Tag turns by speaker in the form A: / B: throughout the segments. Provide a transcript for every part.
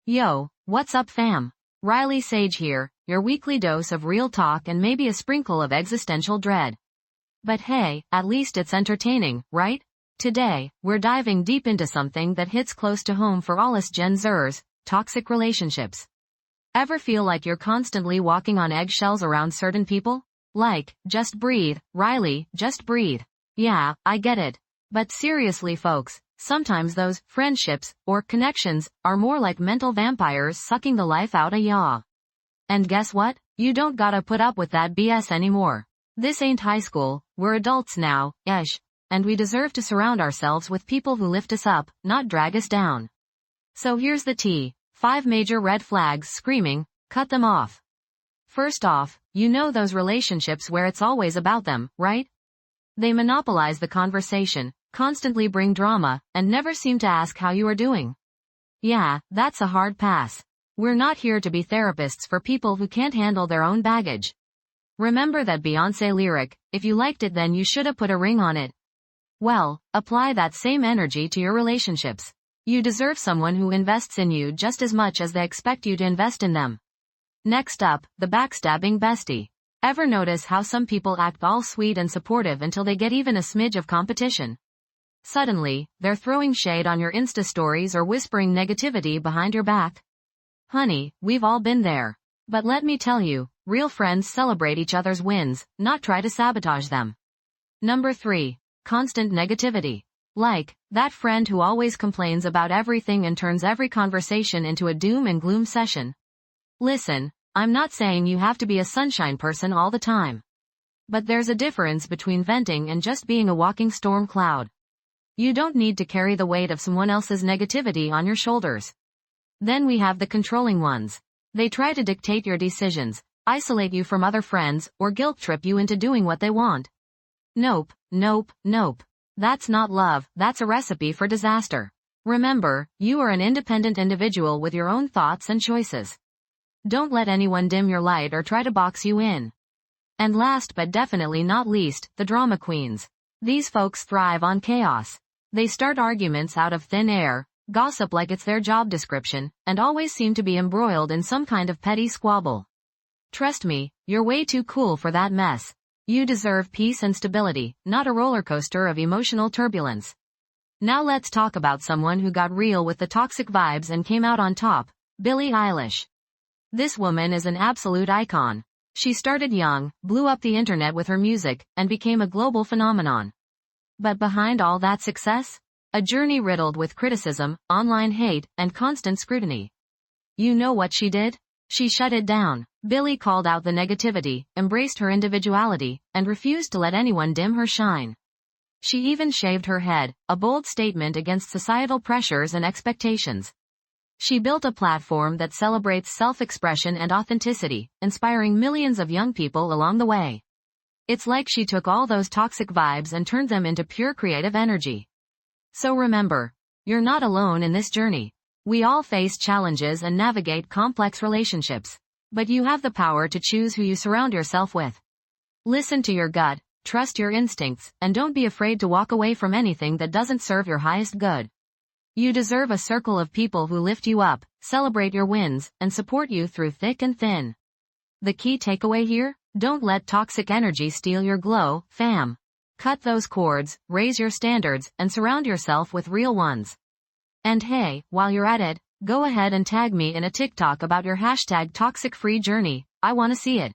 A: Yo, what's up fam? Riley Sage here, your weekly dose of real talk and maybe a sprinkle of existential dread. But hey, at least it's entertaining, right? Today, we're diving deep into something that hits close to home for all us Gen Zers, toxic relationships. Ever feel like you're constantly walking on eggshells around certain people? Like, just breathe, Riley, just breathe. Yeah, I get it. But seriously folks, sometimes those friendships or connections are more like mental vampires sucking the life out of ya. And guess what? You don't gotta put up with that BS anymore. This ain't high school, we're adults now, and we deserve to surround ourselves with people who lift us up, not drag us down. So here's the tea. 5 major red flags screaming, cut them off. First off, you know those relationships where it's always about them, right? They monopolize the conversation, constantly bring drama, and never seem to ask how you are doing. Yeah, that's a hard pass. We're not here to be therapists for people who can't handle their own baggage. Remember that Beyoncé lyric, if you liked it then you shoulda put a ring on it. Well, apply that same energy to your relationships. You deserve someone who invests in you just as much as they expect you to invest in them. Next up, the backstabbing bestie. Ever notice how some people act all sweet and supportive until they get even a smidge of competition? Suddenly, they're throwing shade on your Insta stories or whispering negativity behind your back. Honey, we've all been there. But let me tell you, real friends celebrate each other's wins, not try to sabotage them. Number 3. Constant negativity. Like, that friend who always complains about everything and turns every conversation into a doom and gloom session. Listen, I'm not saying you have to be a sunshine person all the time. But there's a difference between venting and just being a walking storm cloud. You don't need to carry the weight of someone else's negativity on your shoulders. Then we have the controlling ones. They try to dictate your decisions, isolate you from other friends, or guilt trip you into doing what they want. Nope, nope, nope. That's not love, that's a recipe for disaster. Remember, you are an independent individual with your own thoughts and choices. Don't let anyone dim your light or try to box you in. And last but definitely not least, the drama queens. These folks thrive on chaos. They start arguments out of thin air, gossip like it's their job description, and always seem to be embroiled in some kind of petty squabble. Trust me, you're way too cool for that mess. You deserve peace and stability, not a roller coaster of emotional turbulence. Now let's talk about someone who got real with the toxic vibes and came out on top, Billie Eilish. This woman is an absolute icon. She started young, blew up the internet with her music, and became a global phenomenon. But behind all that success? A journey riddled with criticism, online hate, and constant scrutiny. You know what she did? She shut it down. Billie called out the negativity, embraced her individuality, and refused to let anyone dim her shine. She even shaved her head, a bold statement against societal pressures and expectations. She built a platform that celebrates self-expression and authenticity, inspiring millions of young people along the way. It's like she took all those toxic vibes and turned them into pure creative energy. So remember, you're not alone in this journey. We all face challenges and navigate complex relationships. But you have the power to choose who you surround yourself with. Listen to your gut, trust your instincts, and don't be afraid to walk away from anything that doesn't serve your highest good. You deserve a circle of people who lift you up, celebrate your wins, and support you through thick and thin. The key takeaway here? Don't let toxic energy steal your glow, fam. Cut those cords, raise your standards, and surround yourself with real ones. And hey, while you're at it, go ahead and tag me in a TikTok about your #toxic-free journey. I wanna see it.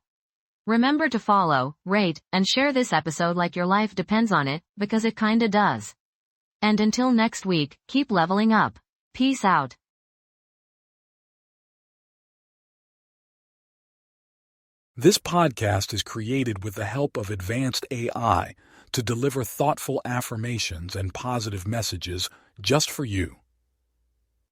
A: Remember to follow, rate, and share this episode like your life depends on it, because it kinda does. And until next week, keep leveling up. Peace out.
B: This podcast is created with the help of advanced AI to deliver thoughtful affirmations and positive messages just for you.